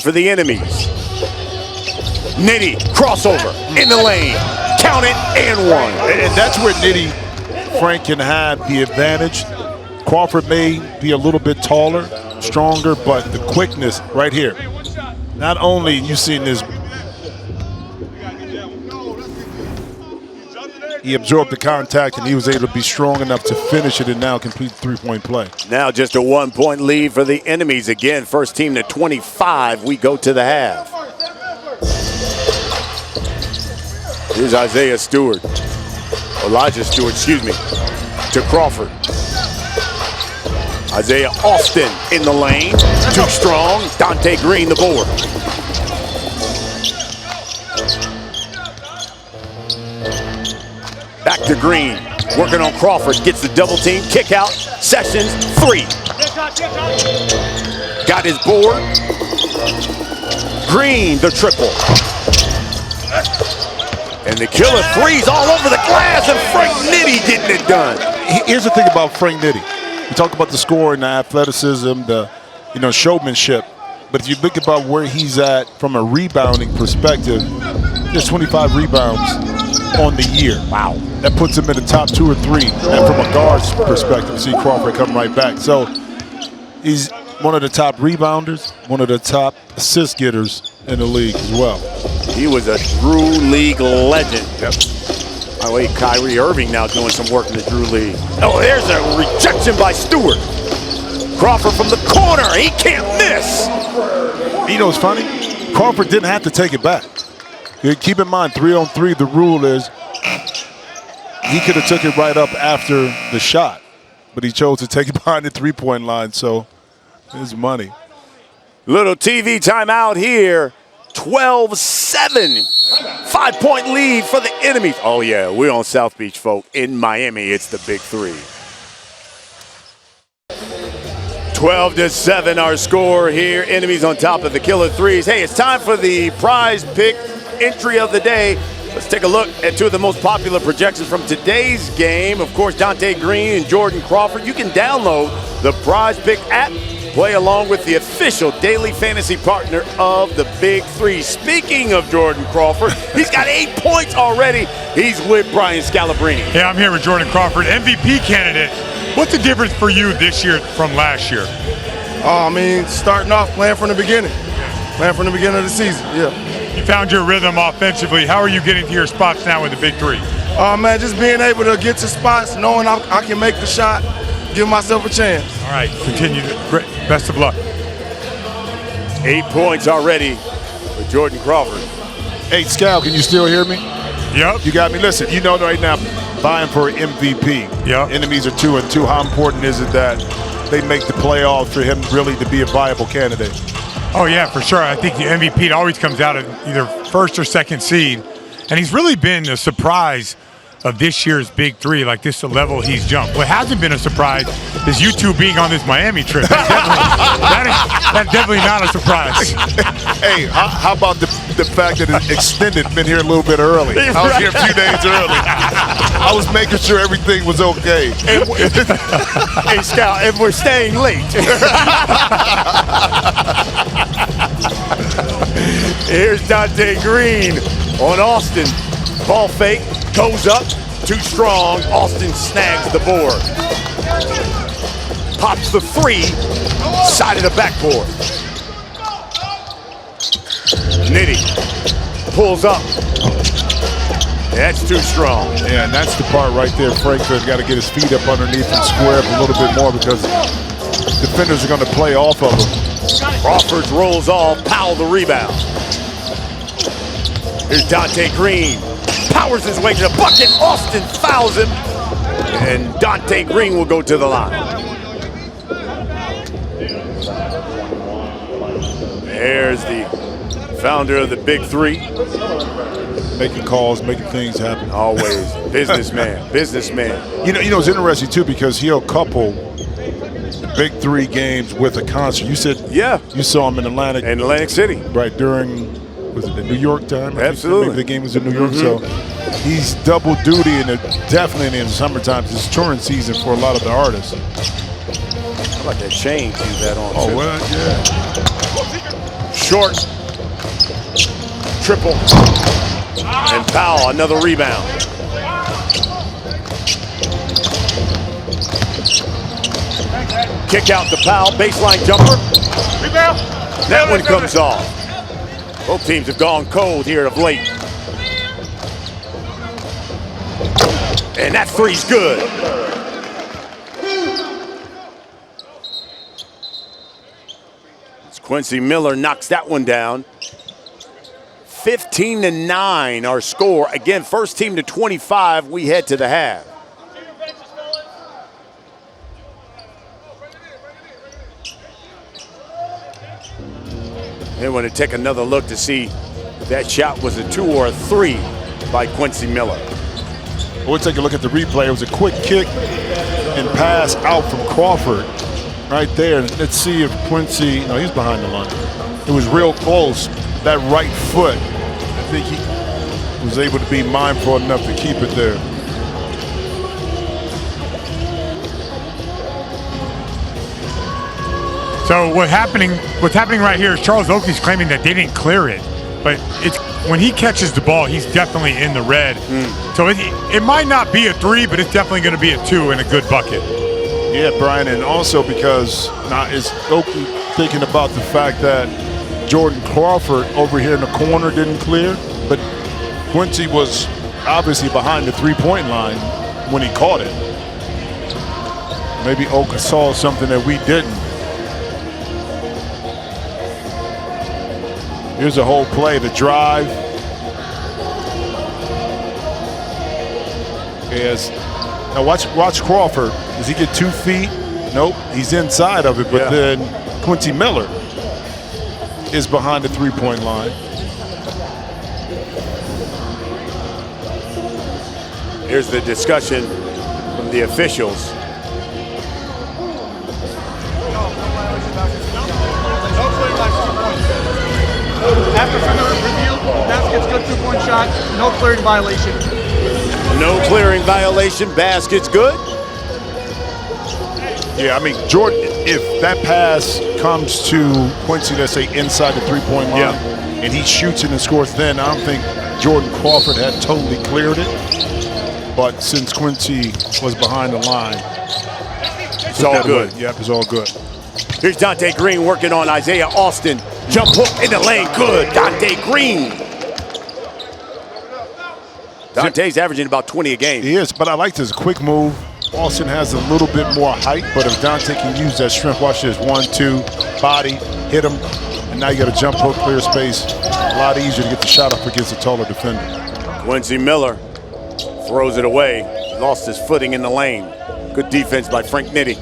For the enemies. Nitty, crossover, in the lane, count it, and one. And that's where Nitty, Frank, can have the advantage. Crawford may be a little bit taller, stronger, but the quickness right here. Not only you seen this, he absorbed the contact and he was able to be strong enough to finish it and now complete the three-point play. Now just a 1-point lead for the enemies. Again, first team to 25. We go to the half. Here's Elijah Stewart, excuse me, to Crawford. Isaiah Austin in the lane, too strong. Dante Green the board. Back to Green, working on Crawford, gets the double team, kick out, Sessions, 3. Got his board. Green, the triple. And the killer 3's all over the glass, and Frank Nitty getting it done. Here's the thing about Frank Nitty. We talk about the scoring, the athleticism, the showmanship. But if you think about where he's at from a rebounding perspective, there's 25 rebounds on the year. Wow. That puts him in the top 2 or 3. And from a guard's perspective, see Crawford come right back. So he's one of the top rebounders, one of the top assist getters in the league as well. He was a Drew League legend. Yep. By the way, Kyrie Irving now doing some work in the Drew League. Oh, there's a rejection by Stewart. Crawford from the corner, he can't miss. You know what's funny? Crawford didn't have to take it back. Keep in mind, 3-on-3, the rule is he could have took it right up after the shot, but he chose to take it behind the three-point line, so it's money. Little TV timeout here. 12-7. 5-point lead for the enemies. Oh, yeah, we're on South Beach, folk. In Miami, it's the Big 3. 12-7 our score here. Enemies on top of the killer 3's. Hey, it's time for the prize pick entry of the day. Let's take a look at two of the most popular projections from today's game. Of course, Dante Green and Jordan Crawford. You can download the Prize Pick app. Play along with the official daily fantasy partner of the Big 3. Speaking of Jordan Crawford, he's got 8 points already. He's with Brian Scalabrine. Yeah, I'm here with Jordan Crawford, MVP candidate. What's the difference for you this year from last year? I mean, starting off playing from the beginning. Playing from the beginning of the season, yeah. You found your rhythm offensively. How are you getting to your spots now with the Big 3? Man, just being able to get to spots, knowing I can make the shot, give myself a chance. All right, continue. Great. Best of luck. 8 points already for Jordan Crawford. Hey, Scal, can you still hear me? Yep. You got me. Listen, you know right now, vying for MVP. Yep. Enemies are 2-2. How important is it that they make the playoffs for him really to be a viable candidate? Oh, yeah, for sure. I think the MVP always comes out of either first or second seed. And he's really been a surprise of this year's Big 3, like this the level he's jumped. What hasn't been a surprise is you two being on this Miami trip. That's definitely not a surprise. Hey, how about the fact that it's extended, been here a little bit early? I was here a few days early. I was making sure everything was okay. Hey, Scout, and we're staying late. Here's Dante Green on Austin. Ball fake, goes up, too strong. Austin snags the board. Pops the three, side of the backboard. Nitty pulls up. That's too strong. Yeah, and that's the part right there. Frankfurt's got to get his feet up underneath and square up a little bit more because defenders are going to play off of him. Crawford rolls off, Powell the rebound. Here's Dante Green. Powers his way to the bucket. Austin fouls him. And Dante Green will go to the line. There's the founder of the Big Three. Making calls, making things happen. Always. Businessman. Businessman. You know, it's interesting, too, because he'll couple the Big Three games with a concert. You said you saw him in Atlantic City. Right, during, was it the New York time? Absolutely. Maybe the game was in New York, so he's double duty, and definitely in the summertime. It's touring season for a lot of the artists. I like that chain to that on. Oh, well, yeah. Short. Triple. And Powell, another rebound. Kick out to Powell, baseline jumper. Rebound. That one comes off. Both teams have gone cold here of late. And that three's good. Quincy Miller knocks that one down. 15-9 our score. Again, first team to 25, we head to the half. They want to take another look to see if that shot was a 2 or a 3 by Quincy Miller. We'll take a look at the replay. It was a quick kick and pass out from Crawford right there. Let's see if Quincy, no, he's behind the line. It was real close. That right foot, I think he was able to be mindful enough to keep it there. So what's happening right here is Charles Oakley's claiming that they didn't clear it, but it's when he catches the ball, he's definitely in the red. So it might not be a 3, but it's definitely going to be a 2 and a good bucket. Yeah, Brian, and also because now is Oakley thinking about the fact that Jordan Crawford over here in the corner didn't clear, but Quincy was obviously behind the three-point line when he caught it. Maybe Oakley saw something that we didn't. Here's a whole play, the drive. Yes. Now watch Crawford. Does he get 2 feet? Nope, he's inside of it, but then Quincy Miller is behind the three-point line. Here's the discussion from the officials. After further review, basket's good, 2-point shot, no clearing violation. No clearing violation, basket's good. Yeah, I mean, Jordan, if that pass comes to Quincy, let's say inside the three-point line, and he shoots it and scores, then I don't think Jordan Crawford had totally cleared it. But since Quincy was behind the line, it's all good. Yep, it's all good. Here's Dante Green working on Isaiah Austin. Jump hook in the lane, good. Dante Green. Dante's averaging about 20 a game. He is, but I like this quick move. Austin has a little bit more height, but if Dante can use that strength, watch this, 1-2, body, hit him, and now you got a jump hook, clear space. A lot easier to get the shot up against a taller defender. Quincy Miller throws it away. Lost his footing in the lane. Good defense by Frank Nitty.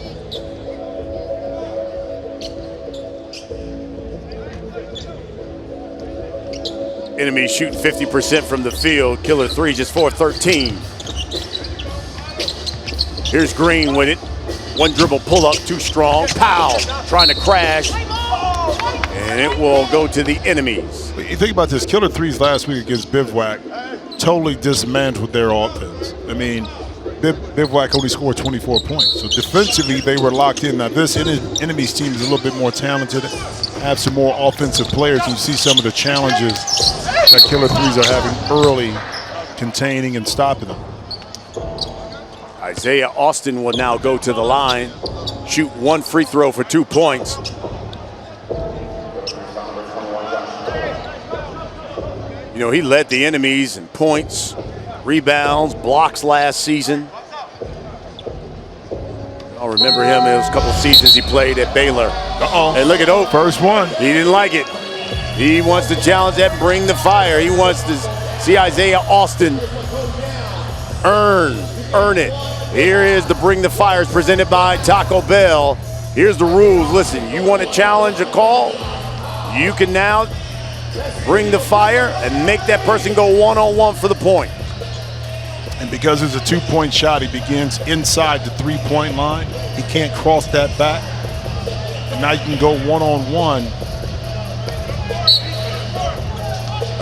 Enemy shooting 50% from the field. Killer 3 just 4-13. Here's Green with it. One dribble pull up too strong. Powell trying to crash. And it will go to the enemies. You think about this, Killer 3's last week against Bivouac totally dismantled their offense. I mean, Bivouac only scored 24 points. So defensively, they were locked in. Now, this enemy's team is a little bit more talented, have some more offensive players. You see some of the challenges that Killer 3's are having early, containing and stopping them. Isaiah Austin will now go to the line, shoot one free throw for 2 points. You know, he led the enemies in points, rebounds, blocks last season. I'll remember him. It was a couple seasons he played at Baylor. And look at Oak. First one. He didn't like it. He wants to challenge that and bring the fire. He wants to see Isaiah Austin earn it. Here is the Bring the Fires presented by Taco Bell. Here's the rules. Listen, you want to challenge a call? You can now bring the fire and make that person go one-on-one for the point. And because it's a 2-point shot, he begins inside the 3-point line. He can't cross that back. And now you can go one-on-one.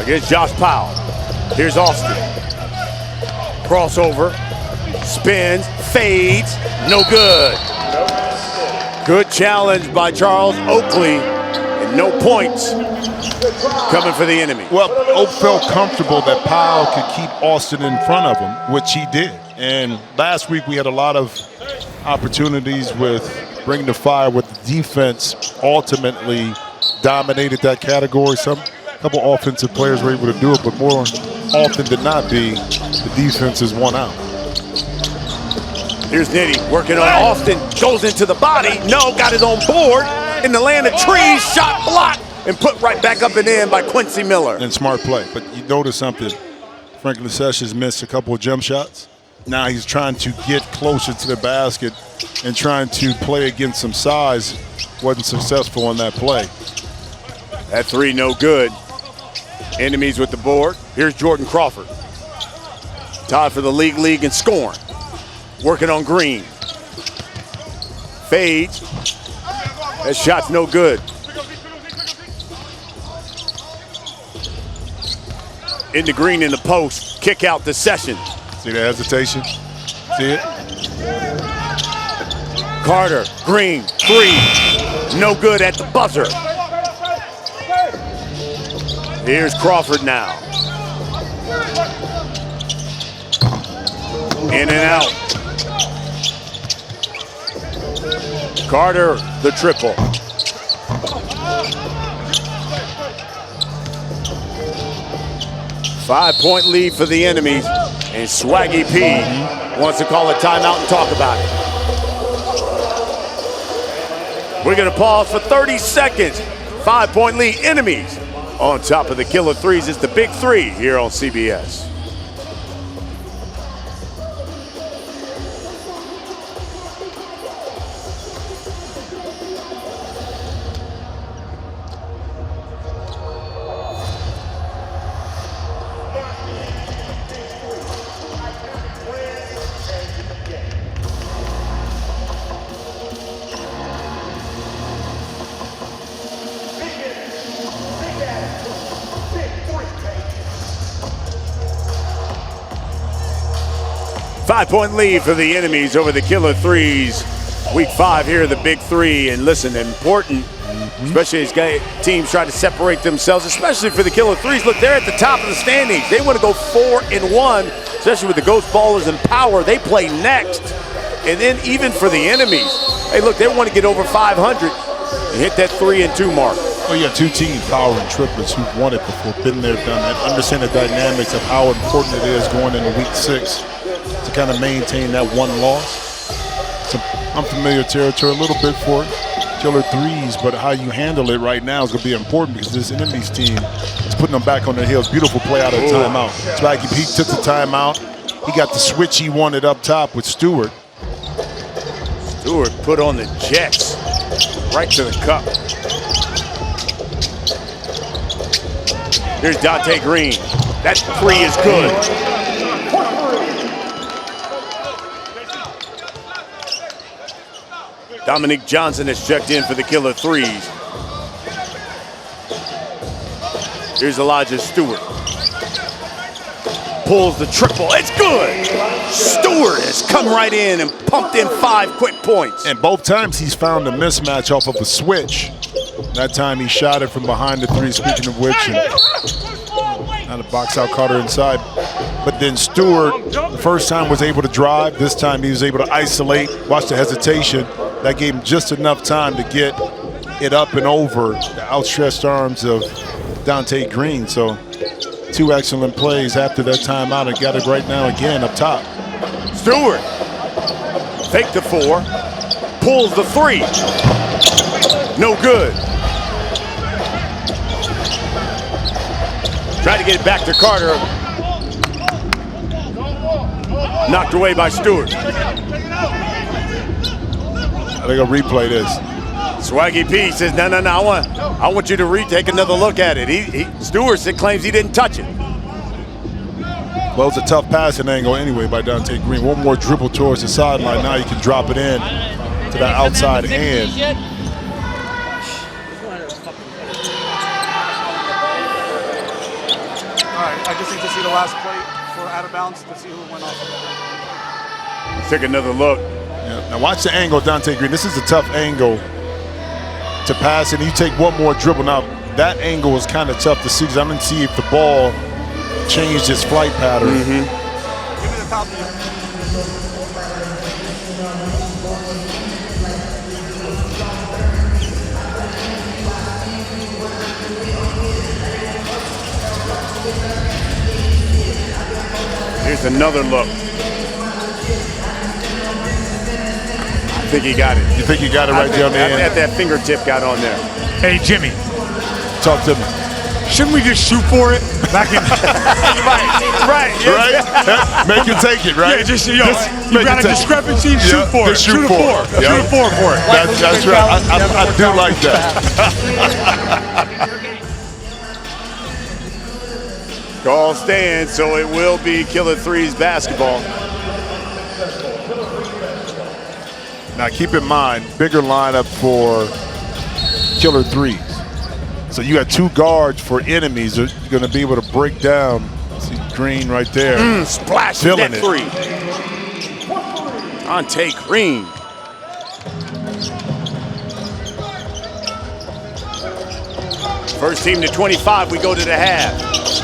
Against Josh Powell. Here's Austin. Crossover. Spins. Fades. No good. Good challenge by Charles Oakley. And no points coming for the enemy. Well, Oak felt comfortable that Powell could keep Austin in front of him, which he did. And last week we had a lot of opportunities with Bring the Fire, with the defense ultimately dominated that category. A couple offensive players were able to do it, but more often than not the defense is won out. Here's Nitty working on Austin, goes into the body. No, got his own board in the land of trees, shot blocked, and put right back up and in by Quincy Miller. And smart play, but you notice something. Franklin Sessions missed a couple of jump shots. Now he's trying to get closer to the basket and trying to play against some size. Wasn't successful on that play. That three no good. Enemies with the board. Here's Jordan Crawford. Tied for the league in scoring. Working on Green. Fades. That shot's no good. Into Green in the post. Kick out to Sessions. See the hesitation? See it? Carter, Green, three. No good at the buzzer. Here's Crawford now. In and out. Carter, the triple. Five-point lead for the enemies. And Swaggy P wants to call a timeout and talk about it. We're going to pause for 30 seconds. 5-point lead, enemies on top of the Killer 3's. It's the Big Three here on CBS. Five-point lead for the enemies over the Killer 3's. Week 5 here, the Big Three. And listen, important, especially as teams try to separate themselves, especially for the Killer 3's. Look, they're at the top of the standings. They want to go 4-1, especially with the Ghost Ballers in power. They play next. And then even for the enemies, hey, look, they want to get over 500 and hit that 3-2 mark. Oh, yeah, two teams, Power and Triplets, who've won it before, been there, done that, understand the dynamics of how important it is going into Week 6 to kind of maintain that one loss. It's unfamiliar territory a little bit for Killer 3's, but how you handle it right now is going to be important because this enemy's team is putting them back on their heels. Beautiful play out of the timeout. Swaggy Pete took the timeout. He got the switch he wanted up top with Stewart. Stewart put on the Jets right to the cup. Here's Dante Green. That three is good. Dominique Johnson has checked in for the Killer Threes. Here's Elijah Stewart. Pulls the triple. It's good. Stewart has come right in and pumped in 5 quick points. And both times he's found a mismatch off of a switch. That time he shot it from behind the three, speaking of which. And the box out, Carter inside. But then Stewart, the first time was able to drive. This time he was able to isolate, watch the hesitation. That gave him just enough time to get it up and over the outstretched arms of Dante Green. So 2 excellent plays after that timeout and got it right now again up top. Stewart, fake the 4, pulls the 3. No good. Tried to get it back to Carter. Knocked away by Stewart. I think I'll replay this. Swaggy P says, no, I want you to retake another look at it. Stewart claims he didn't touch it. Well, it's a tough passing angle anyway by Dante Green. One more dribble towards the sideline. Now you can drop it in to that outside hand. All right, I just need to see the last play for out of bounds to see who went off. Let's take another look. Yeah. Now watch the angle, Dante Green. This is a tough angle to pass, and you take one more dribble. Now that angle was kind of tough to see because I didn't see if the ball changed its flight pattern. Give me the top view. Here's another look. I think he got it. You think you got it right there on the end? At that fingertip got on there. Hey, Jimmy, Talk to me. shouldn't we just shoot for it? Back in Right. Right? Make you take it, right? Yeah, just you make got a it take it. discrepancy, shoot for it. just shoot a for 4. it. Shoot Yeah. a 4 for it. That's right. I do like that. Call stands, so it will be Killer Threes basketball. Now keep in mind, bigger lineup for Killer Threes. So you got 2 guards for enemies. They're going to be able to break down. See Green right there. Splash Feeling that it. 3. Dante Green. First team to 25, we go to the half.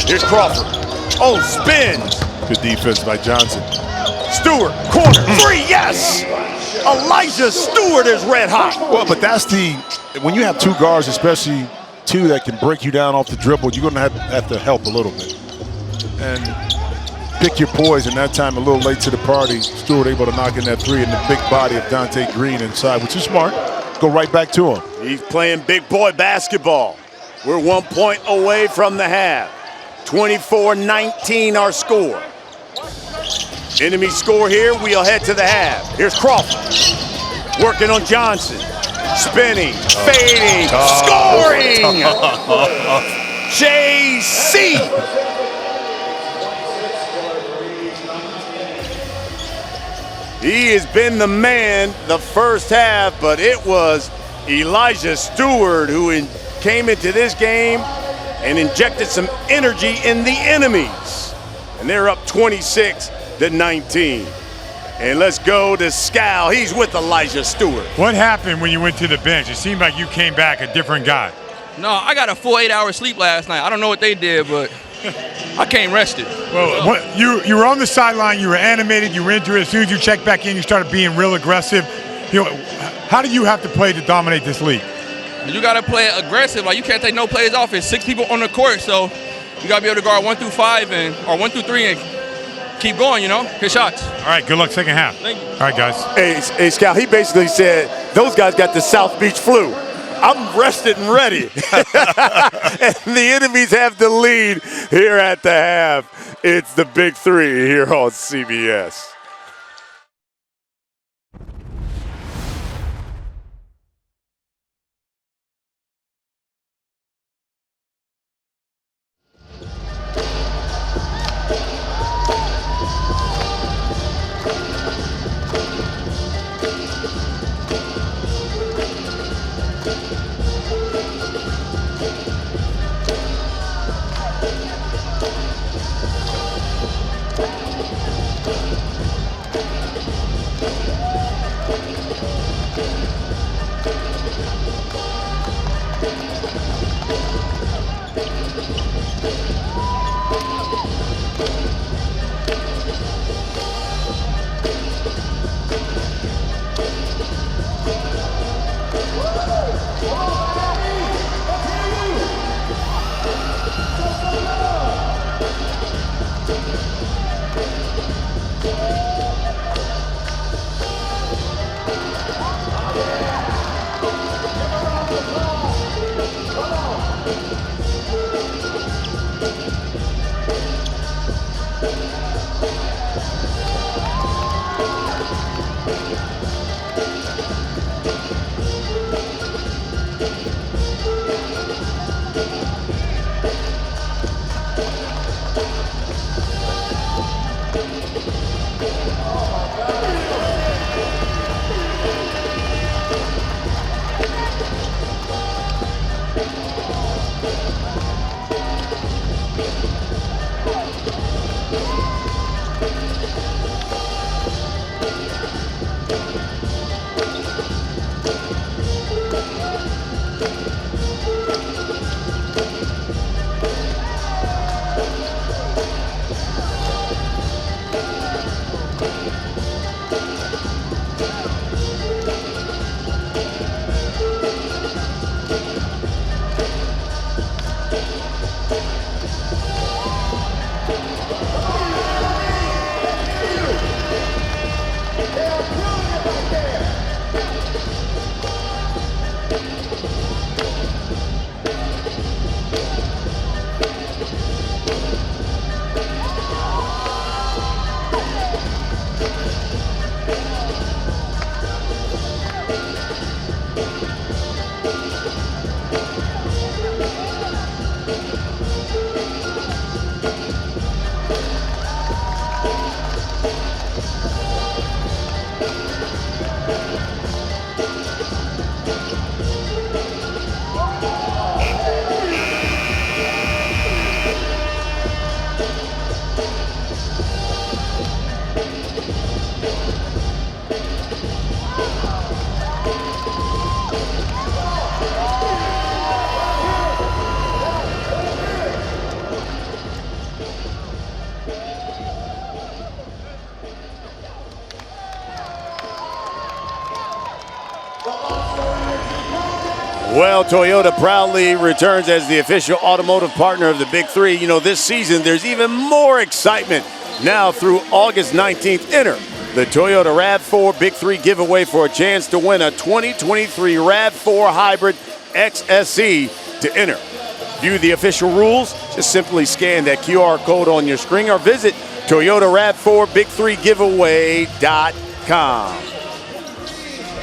Here's Crawford. Oh, spins. Good defense by Johnson. Stewart, corner, 3, yes! Elijah Stewart is red hot. Well, but that's when you have 2 guards, especially 2 that can break you down off the dribble, you're going to have to help a little bit. And pick your poison. That time a little late to the party. Stewart able to knock in that 3 in the big body of Dante Green inside, which is smart. Go right back to him. He's playing big boy basketball. We're 1 point away from the half. 24-19 our score. Enemy score here, we'll head to the half. Here's Crawford. Working on Johnson. Spinning, fading, scoring! JC! He has been the man the first half, but it was Elijah Stewart who came into this game and injected some energy in the enemies. And they're up 26-19. And let's go to Scal. He's with Elijah Stewart. What happened when you went to the bench? It seemed like you came back a different guy. No, I got a full 8-hour sleep last night. I don't know what they did, but I came rested. Well, you were on the sideline, you were animated, you were into it. As soon as you checked back in, you started being real aggressive. You know, how do you have to play to dominate this league? You got to play aggressive. Like, you can't take no plays off. It's 6 people on the court, so you got to be able to guard 1 through 5 or 1 through 3 and keep going, you know, hit shots. All right, good luck second half. Thank you. All right, guys. Hey, Scal, he basically said, those guys got the South Beach flu. I'm rested and ready. And the enemies have the lead here at the half. It's the Big 3 here on CBS. Well, Toyota proudly returns as the official automotive partner of the Big Three. You know, this season, there's even more excitement now through August 19th. Enter the Toyota RAV4 Big Three giveaway for a chance to win a 2023 RAV4 Hybrid XSE. To enter, view the official rules. Just simply scan that QR code on your screen or visit Toyota RAV4 Big 3 Giveaway.com.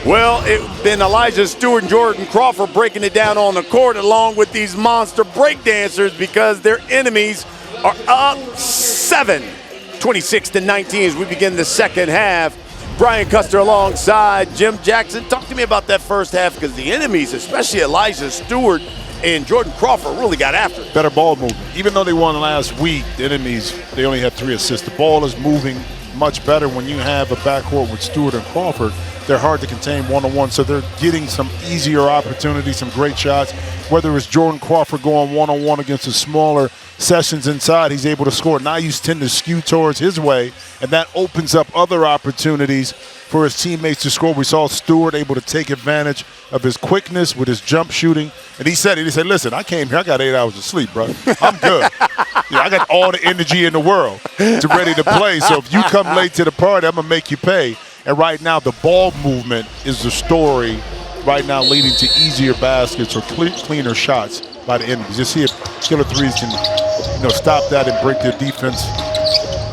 Well, it's been Elijah Stewart and Jordan Crawford breaking it down on the court along with these monster breakdancers because their enemies are up 26-19 as we begin the second half. Brian Custer alongside Jim Jackson. Talk to me about that first half because the enemies, especially Elijah Stewart and Jordan Crawford, really got after it. Better ball movement. Even though they won last week, the enemies, they only had 3 assists. The ball is moving much better when you have a backcourt with Stewart and Crawford. They're hard to contain one-on-one, so they're getting some easier opportunities, some great shots. Whether it's Jordan Crawford going one-on-one against the smaller Sessions inside, he's able to score. Now you tend to skew towards his way, and that opens up other opportunities for his teammates to score. We saw Stewart able to take advantage of his quickness with his jump shooting. And he said, listen, I came here, I got 8 hours of sleep, bro. I'm good. I got all the energy in the world to ready to play. So if you come late to the party, I'm going to make you pay. And right now, the ball movement is the story right now leading to easier baskets or cleaner shots by the enemies. Just see if Killer 3's can stop that and break their defense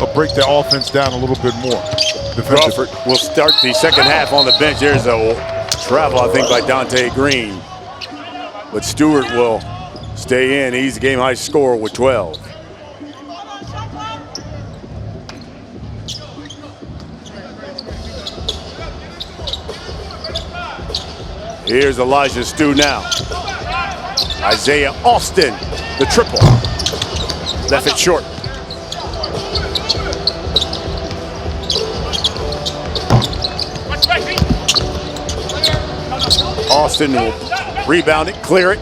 or break their offense down a little bit more. Crawford will start the second half on the bench. There's a travel, I think, by Dante Green. But Stewart will stay in. He's the game-high scorer with 12. Here's Elijah Stew now. Isaiah Austin, the triple. Left it short. Austin will rebound it, clear it.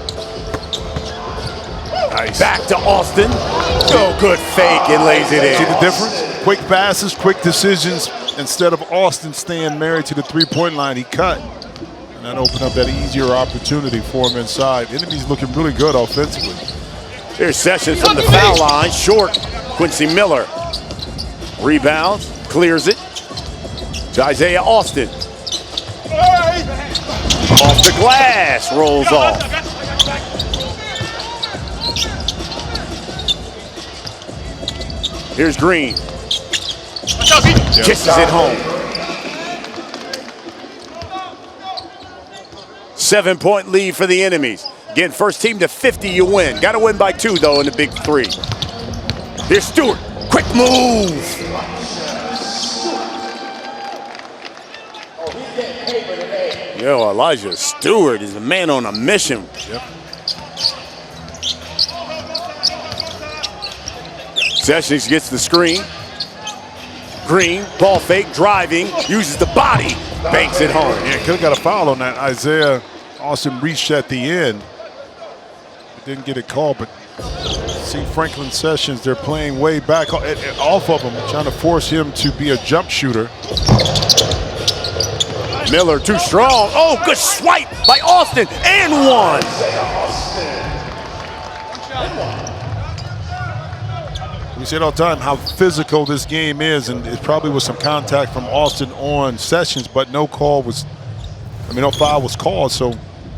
Nice. Back to Austin. Oh, good fake and lays it in. See the difference? Quick passes, quick decisions. Instead of Austin staying married to the three-point line, he cut. And that opened up that easier opportunity for him inside. Enemy's looking really good offensively. Here's Sessions from the foul line. Short, Quincy Miller. Rebounds, clears it to Isaiah Austin. Off the glass, rolls off. Here's Green. Kisses it home. 7-point lead for the enemies. Again, first team to 50, you win. Got to win by 2, though, in the big 3. Here's Stewart. Quick move. Yo, Elijah Stewart is a man on a mission. Yep. Sessions gets the screen. Green, ball fake, driving, uses the body, banks it home. Yeah, could have got a foul on that. Isaiah Austin reached at the end. Didn't get it called, but see Franklin Sessions, they're playing way back off of him, trying to force him to be a jump shooter. Miller too strong. Oh, good swipe by Austin, and one. We say it all the time how physical this game is, and it probably was some contact from Austin on Sessions, but no foul was called, so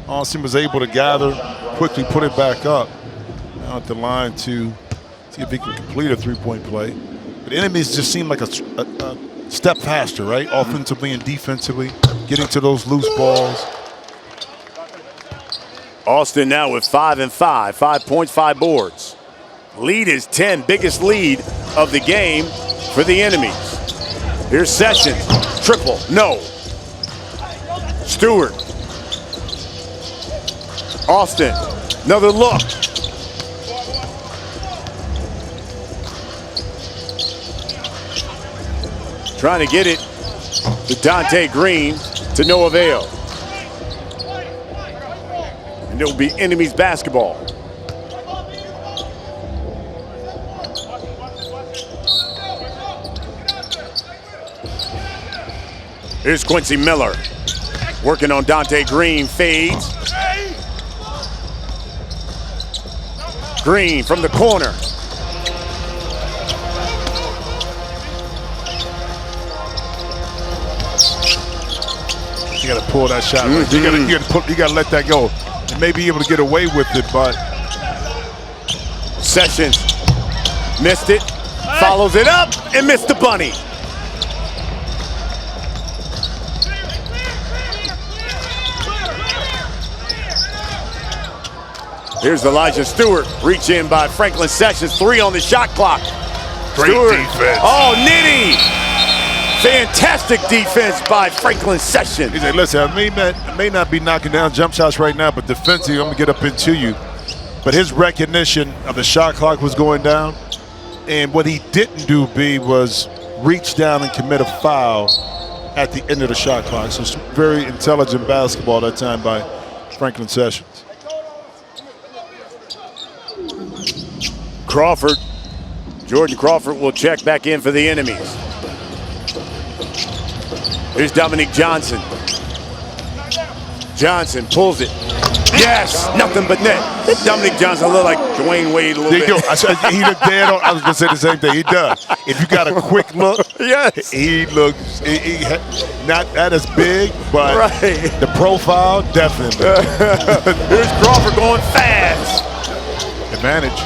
Austin was able to gather, quickly put it back up. Now at the line to see if he can complete a three-point play. But enemies just seem like a step faster, right? Offensively and defensively, getting to those loose balls. Austin now with 5 and 5, 5 points, 5 boards. Lead is 10, biggest lead of the game for the enemies. Here's Sessions, triple, no. Stewart. Austin, another look. Trying to get it to Dante Green, to no avail. And it will be enemies basketball. Here's Quincy Miller, working on Dante Green, fades. Green from the corner. You got to pull that shot. Right? You got to let that go. You may be able to get away with it, but Sessions missed it, follows it up, and missed the bunny. Here's Elijah Stewart, reach in by Franklin Sessions, 3 on the shot clock. Great Stewart. defense. Oh, Nitty. Fantastic defense by Franklin Sessions. He said, listen, I may not be knocking down jump shots right now, but defensively, I'm going to get up into you. But his recognition of the shot clock was going down, and what he didn't do, was reach down and commit a foul at the end of the shot clock. So it's very intelligent basketball that time by Franklin Sessions. Crawford, Jordan Crawford will check back in for the enemies. Here's Dominique Johnson. Johnson pulls it. Yes, nothing but net. Dominique Johnson look like Dwayne Wade a little bit. He looked dead on. I was going to say the same thing. He does. If you got a quick look, yes, he looks not that as big, but right. The profile definitely. Here's Crawford going fast. Advantage.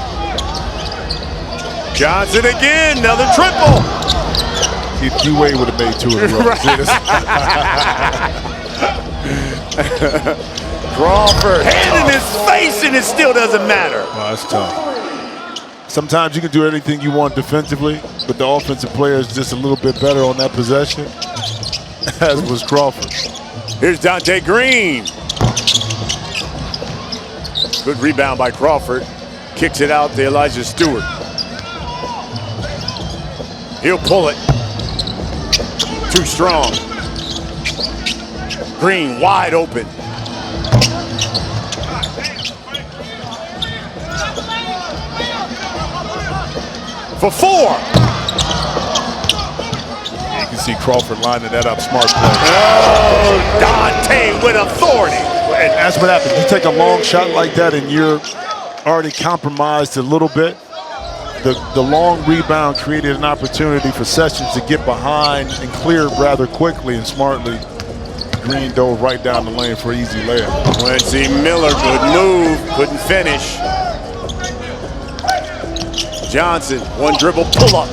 Johnson again, another triple. D-Wade would have made 2 in a row. Crawford, hand in his face, and it still doesn't matter. Wow, that's tough. Sometimes you can do anything you want defensively, but the offensive player is just a little bit better on that possession, as was Crawford. Here's Dante Green. Good rebound by Crawford. Kicks it out to Elijah Stewart. He'll pull it. Too strong. Green wide open. For 4. You can see Crawford lining that up. Smart play. Oh, Dante with authority. And that's what happens. You take a long shot like that and you're already compromised a little bit. The long rebound created an opportunity for Sessions to get behind and clear rather quickly and smartly. Green dove right down the lane for an easy layup. Quincy Miller, good move, couldn't finish. Johnson, one dribble pull up.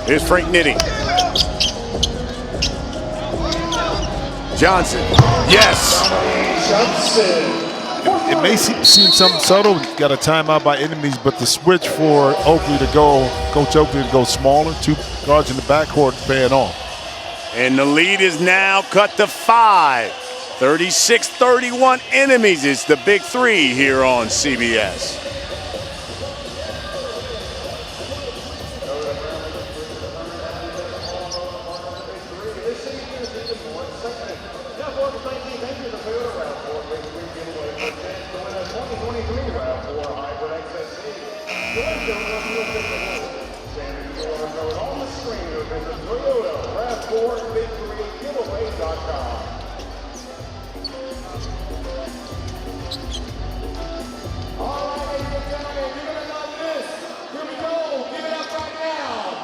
Here's Frank Nitti. Johnson, yes. It may seem something subtle. Got a timeout by enemies, but the switch for Oakley to go, Coach Oakley to go smaller, 2 guards in the backcourt paying off. And the lead is now cut to 5. 36-31 enemies. It's the big 3 here on CBS.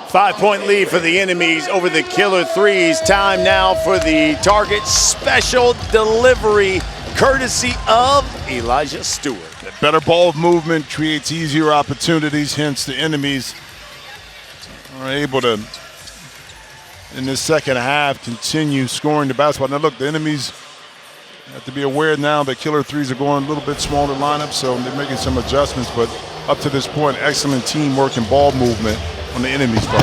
Five-point lead for the enemies over the Killer 3's. Time now for the Target special delivery, courtesy of Elijah Stewart. Better ball movement creates easier opportunities, hence the enemies are able to, in this second half, continue scoring the basketball. Now look, the enemies have to be aware now that Killer 3's are going a little bit smaller lineup, so they're making some adjustments, but up to this point, excellent teamwork and ball movement on the enemy's part.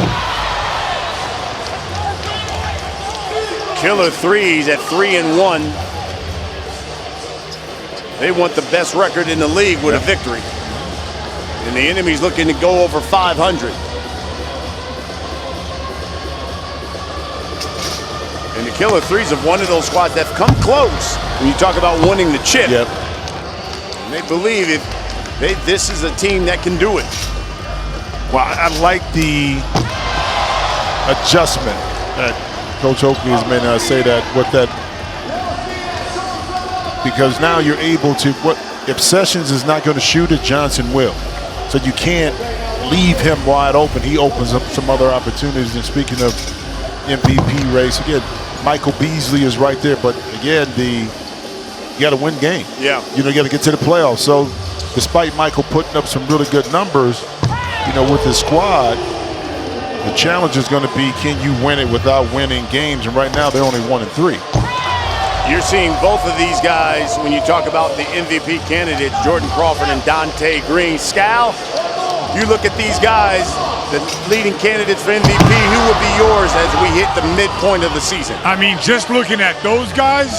Killer 3's at 3-1. They want the best record in the league with a victory. And the enemy's looking to go over 500. And the Killer 3's are one of those squads that have come close when you talk about winning the chip. Yep. And they believe this is a team that can do it. Well, I like the adjustment that Coach Oakley has made. I say that with that because now you're able to, if Sessions is not going to shoot it, Johnson will. So you can't leave him wide open. He opens up some other opportunities. And speaking of MVP race, again, Michael Beasley is right there. But again, you got to win game. Yeah. You got to get to the playoffs. So despite Michael putting up some really good numbers, with his squad, the challenge is going to be, can you win it without winning games? And right now, they're only 1-3. You're seeing both of these guys when you talk about the MVP candidates, Jordan Crawford and Dante Green. Scal, you look at these guys, the leading candidates for MVP, who would be yours as we hit the midpoint of the season? I mean, just looking at those guys,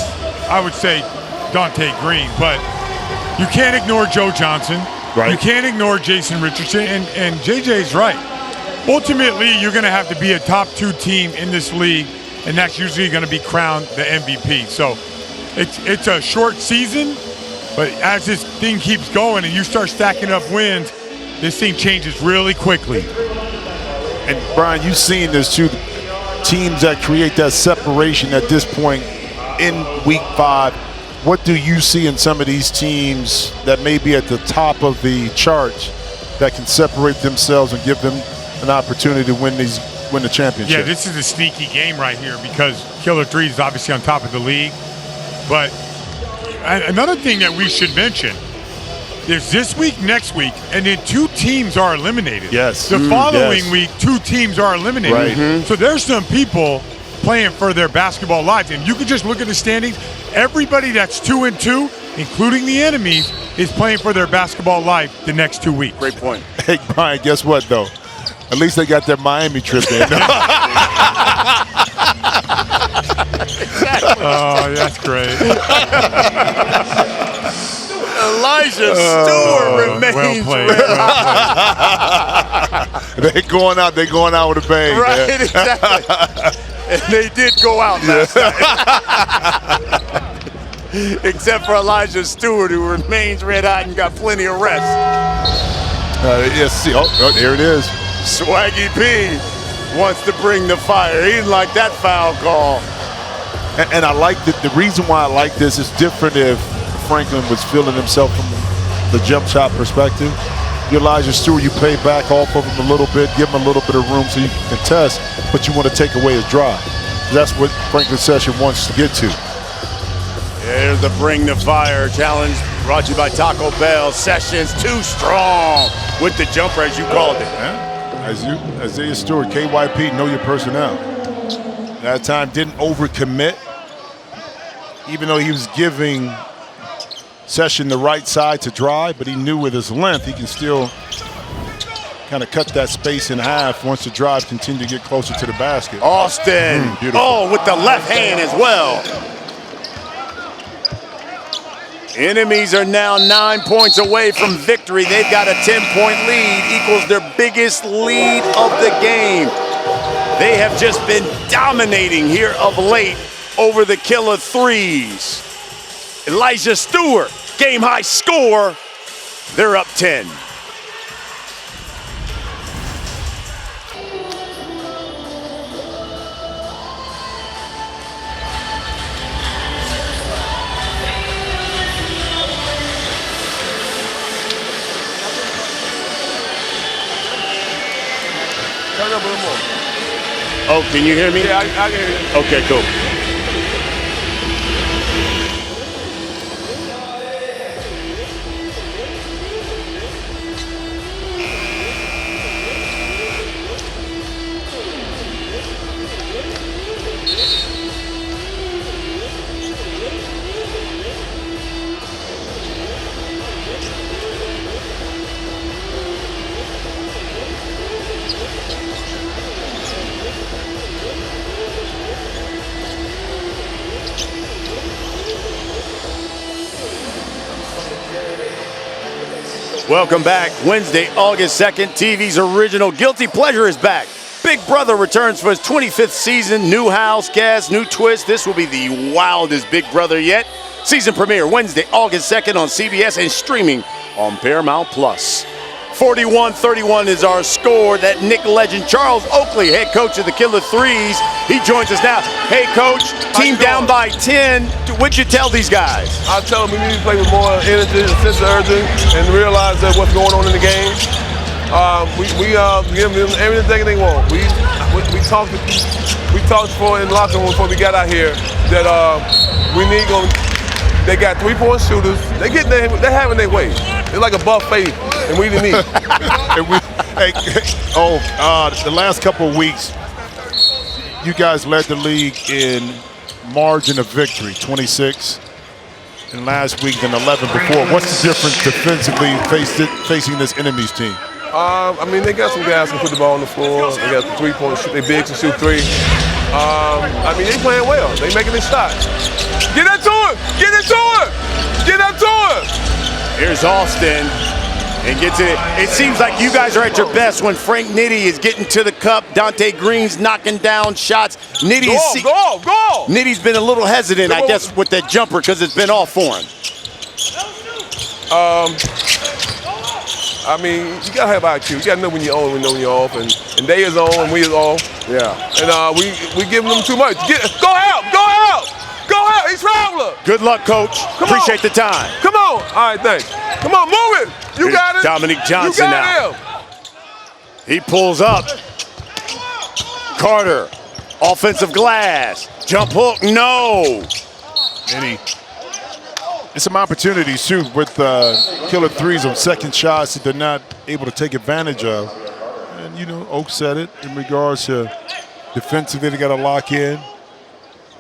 I would say Dante Green, but you can't ignore Joe Johnson. Right. You can't ignore Jason Richardson, and JJ's right. Ultimately, you're going to have to be a top 2 team in this league, and that's usually going to be crowned the MVP. So it's a short season, but as this thing keeps going and you start stacking up wins, this thing changes really quickly. And Brian, you've seen this too. Teams that create that separation at this point in week 5. What do you see in some of these teams that may be at the top of the charts that can separate themselves and give them an opportunity to win the championship? Yeah, this is a sneaky game right here because Killer 3 is obviously on top of the league. But another thing that we should mention, there's this week, next week, and then 2 teams are eliminated. Yes. The following week, 2 teams are eliminated. Right. Mm-hmm. So there's some people playing for their basketball lives. And you can just look at the standings. Everybody that's 2-2, including the enemies, is playing for their basketball life the next 2 weeks. Great point. Hey, Brian, guess what, though? At least they got their Miami trip in. Oh, that's great. Elijah Stewart remains red hot. They're going out with a bang. Right, man. exactly. And they did go out last night. Except for Elijah Stewart, who remains red hot and got plenty of rest. Yes, see, oh, there it is. Swaggy P wants to bring the fire. He didn't like that foul call. And I like the reason why I like this is different if Franklin was feeling himself from the jump shot perspective. Elijah Stewart, you play back off of him a little bit, give him a little bit of room so you can contest, but you want to take away his drive. That's what Franklin Session wants to get to. There's the bring the fire challenge brought to you by Taco Bell. Sessions too strong with the jumper, as you called it. Yeah. Isaiah Stewart, KYP, know your personnel. That time didn't overcommit, even though he was giving Session the right side to drive, but he knew with his length he can still kind of cut that space in half once the drive continued to get closer to the basket. Austin, oh, with the left hand as well. Enemies are now 9 points away from victory. They've got a 10-point lead, equals their biggest lead of the game. They have just been dominating here of late over the Killer 3's. Elijah Stewart, game-high score. They're up 10. Turn up a little more. Oh, can you hear me? Yeah, I can hear you. Okay, cool. Welcome back. Wednesday, August 2nd, TV's original Guilty Pleasure is back. Big Brother returns for his 25th season. New house, gas, new twist. This will be the wildest Big Brother yet. Season premiere Wednesday, August 2nd on CBS and streaming on Paramount Plus. 41-31 is our score. That Knick legend Charles Oakley, head coach of the Killer 3's, he joins us now. Hey, coach, team down by 10. What'd you tell these guys? I tell them we need to play with more energy, a sense of urgency, and realize that what's going on in the game. We give them everything they want. We talked for in the locker room before we got out here that we need them. They got 3-point shooters. They're having their way. It's like a buffet, and we didn't eat. The last couple of weeks, you guys led the league in margin of victory, 26, and last week than 11 before. What's the difference defensively facing this enemy's team? I mean, they got some guys who put the ball on the floor. They got the 3-point shoot. They big to shoot three. I mean, they playing well. They making their shots. Get that to him! Get it to him! Get that to him! Here's Austin. And gets it. It seems like you guys are at your best when Frank Nitti is getting to the cup. Dante Green's knocking down shots. Nitty's been a little hesitant, I guess, with that jumper because it's been off for him. I mean, you gotta have IQ. You gotta know when you're on and when you're off. And they is on and we is off. Yeah. And we giving them too much. Go out! Go out! Go out! He's traveler. Good luck, coach. Appreciate the time. Come on. All right, thanks. Come on, move it. You got it. Dominic Johnson now. Him. He pulls up. Carter, offensive glass. Jump hook, no. It's some opportunities, too, with Killer 3's on second shots that they're not able to take advantage of. And, you know, Oak said it in regards to defensively, they got to lock in.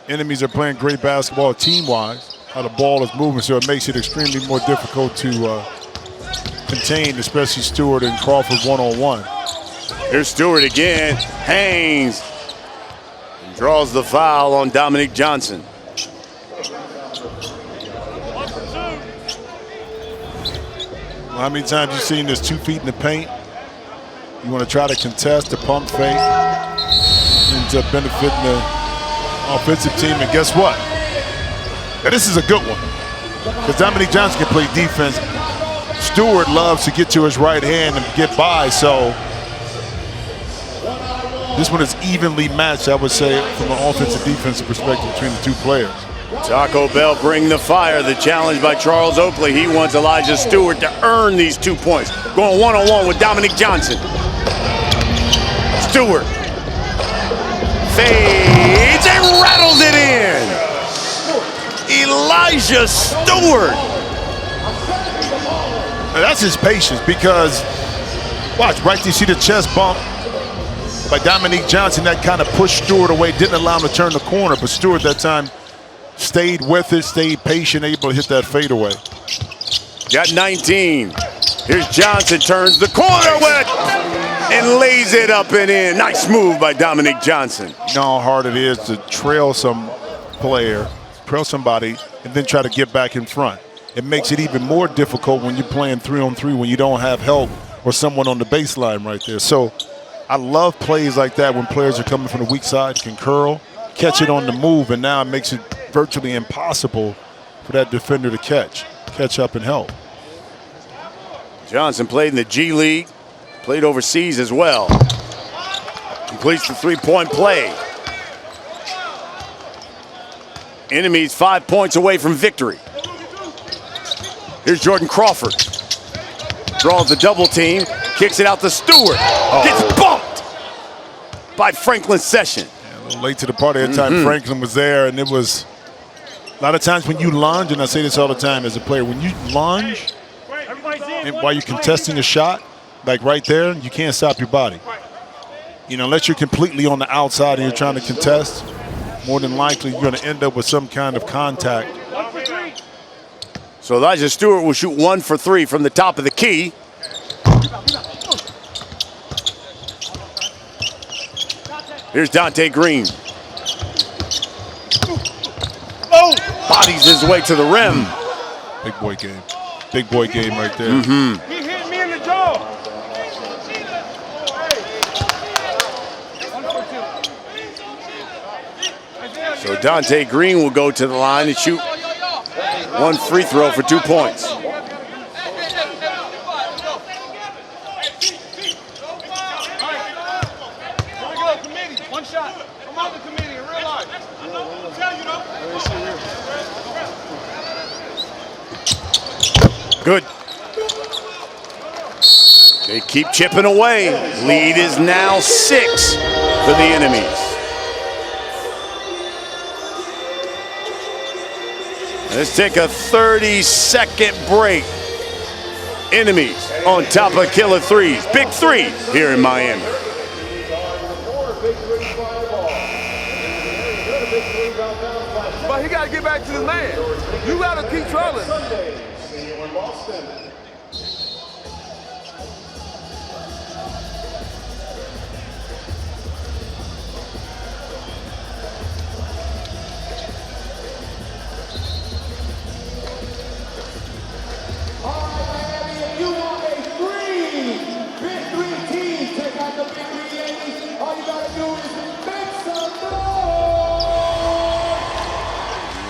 Enemies are playing great basketball team-wise, how the ball is moving, so it makes it extremely more difficult to contain, especially Stewart and Crawford one-on-one. Here's Stewart again, hangs, and draws the foul on Dominic Johnson. Well, how many times you seen this 2 feet in the paint? You want to try to contest the pump fake, ends up benefiting the offensive team. And guess what? Now, this is a good one because Dominique Johnson can play defense. Stewart loves to get to his right hand and get by, so this one is evenly matched, I would say, from an offensive defensive perspective between the two players. Taco Bell bring the fire. The challenge by Charles Oakley. He wants Elijah Stewart to earn these 2 points. Going one-on-one with Dominique Johnson. Stewart fades and rattles it in. Elijah Stewart. Now, that's his patience because, watch, right there, you see the chest bump by Dominique Johnson. That kind of pushed Stewart away, didn't allow him to turn the corner, but Stewart that time stayed with it, stayed patient, able to hit that fadeaway. Got 19. Here's Johnson, turns the corner with and lays it up and in. Nice move by Dominique Johnson. You know how hard it is to trail some player, trail somebody, and then try to get back in front. It makes it even more difficult when you're playing 3-on-3 when you don't have help or someone on the baseline right there. So I love plays like that when players are coming from the weak side, can curl, catch it on the move, and now it makes it virtually impossible for that defender to catch up and help. Johnson played in the G League, played overseas as well. Completes the 3-point play. Enemies 5 points away from victory. Here's Jordan Crawford. Draws the double team, kicks it out to Stewart. Gets bumped by Franklin Session. Yeah, a little late to the party at the time Franklin was there, and it was a lot of times when you lunge, and I say this all the time as a player, when you lunge and while you're contesting a shot, like right there, you can't stop your body. You know, unless you're completely on the outside and you're trying to contest, more than likely you're going to end up with some kind of contact. So Elijah Stewart will shoot 1 for 3 from the top of the key. Here's Dante Green. Bodies his way to the rim. Big boy game. Big boy game right there. He hit me in the jaw. So Dante Green will go to the line and shoot 1 free throw for 2 points. One shot. Come on, the committee in real life. Good. They keep chipping away. Lead is now 6 for the enemies. Let's take a 30-second break. Enemies on top of Killer 3's. Big 3 here in Miami. But he got to get back to the man. You got to keep trolling.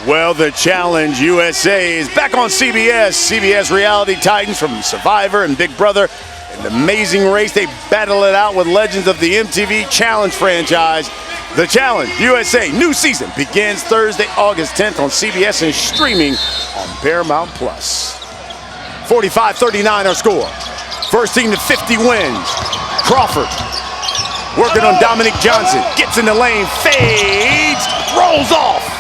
Well, the Challenge USA is back on CBS. CBS Reality Titans from Survivor and Big Brother. An amazing race. They battle it out with legends of the MTV Challenge franchise. The Challenge USA new season begins Thursday, August 10th on CBS and streaming on Paramount Plus. 45-39 our score. First team to 50 wins. Crawford working on Dominique Johnson. Gets in the lane, fades, rolls off.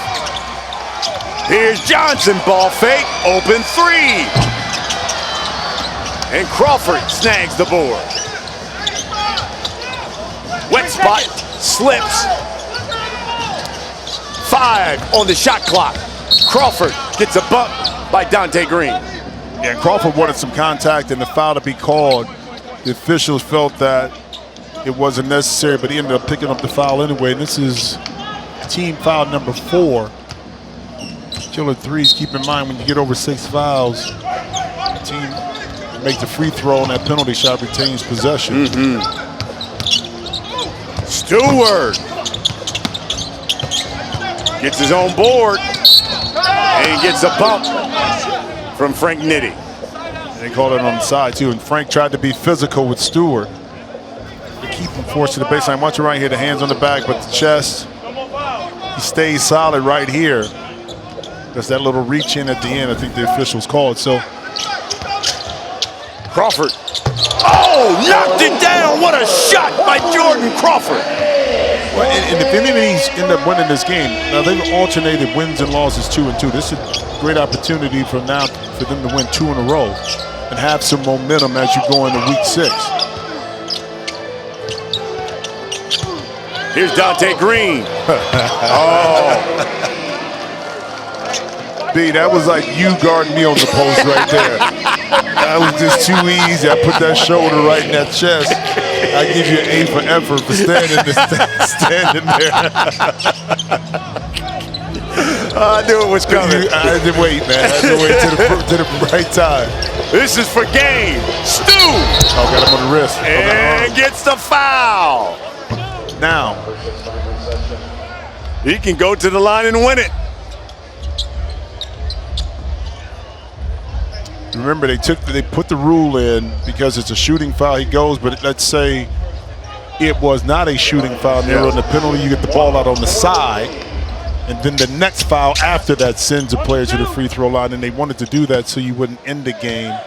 Here's Johnson, ball fake, open 3. And Crawford snags the board. Wet spot, slips. 5 on the shot clock. Crawford gets a bump by Dante Green. Yeah, Crawford wanted some contact and the foul to be called. The officials felt that it wasn't necessary, but he ended up picking up the foul anyway. And this is team foul number 4. Killer 3's, keep in mind when you get over 6 fouls, the team make the free throw and that penalty shot retains possession. Stewart gets his own board and gets a bump from Frank Nitti. They called it on the side too, and Frank tried to be physical with Stewart to keep him forced to the baseline. Watch it right here, the hands on the back, but the chest, he stays solid right here. That's that little reach in at the end, I think the officials called. So Crawford. Oh, knocked it down. What a shot by Jordan Crawford. Well, and if enemies end up winning this game, now they've alternated wins and losses 2-2. This is a great opportunity for them to win 2 in a row and have some momentum as you go into week 6. Here's Dante Green. B, that was like you guarding me on the post right there. That was just too easy. I put that shoulder right in that chest. I give you an A for effort for standing there. I knew it was coming. I had to wait, man. I had to wait to the right time. This is for game. Stu. Oh, got him on the wrist. And gets the foul. Now, he can go to the line and win it. remember they put the rule in because it's a shooting foul. He goes, but let's say it was not a shooting foul. And they're on the penalty. You get the ball out on the side, and then the next foul after that sends a player to the free throw line. And they wanted to do that so you wouldn't end the game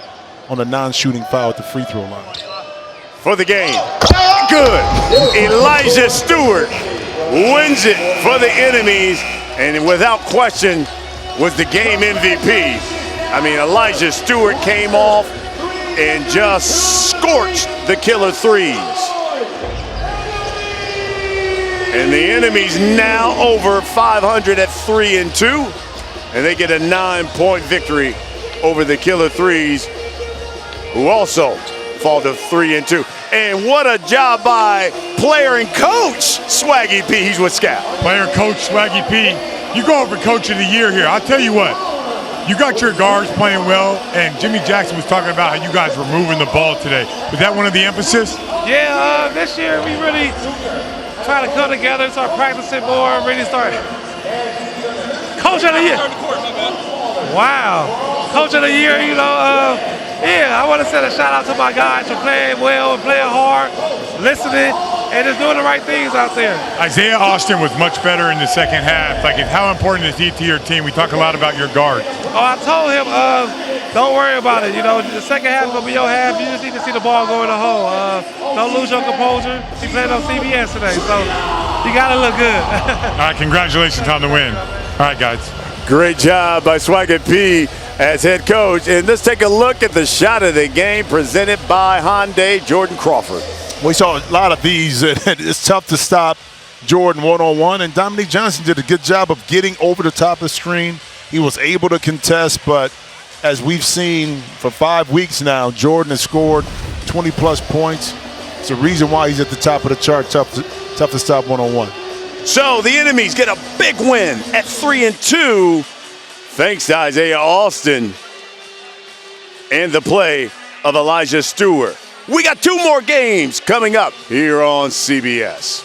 on a non-shooting foul at the free throw line. For the game, good. Elijah Stewart wins it for the enemies, and without question was the game MVP. I mean, Elijah Stewart came off and just scorched the killer threes. And the enemies now over 500 at 3-2, and they get a 9-point victory over the killer threes, who also fall to 3-2. And what a job by player and coach Swaggy P. He's with Scout. Player, coach, Swaggy P. You go over coach of the year here. I'll tell you what. You got your guards playing well, and Jimmy Jackson was talking about how you guys were moving the ball today. Was that one of the emphasis? Yeah, this year we really try to come together, start practicing more, really start. Coach of the year. Wow. Coach of the year, you know, yeah, I want to send a shout out to my guys for playing well and playing hard, listening, and just doing the right things out there. Isaiah Austin was much better in the second half. Like, how important is he to your team? We talk a lot about your guard. Oh, I told him, don't worry about it. You know, the second half is going to be your half. You just need to see the ball go in the hole. Don't lose your composure. He played on CBS today, so you got to look good. All right, congratulations on the win. All right, guys. Great job by Swaggy P as head coach. And let's take a look at the shot of the game presented by Hyundai, Jordan Crawford. We saw a lot of these, and it's tough to stop Jordan one-on-one, and Dominique Johnson did a good job of getting over the top of the screen. He was able to contest, but as we've seen for 5 weeks now, Jordan has scored 20-plus points. It's the reason why he's at the top of the chart, tough to stop one-on-one. So the enemies get a big win at 3-2, thanks to Isaiah Austin and the play of Elijah Stewart. We got 2 more games coming up here on CBS.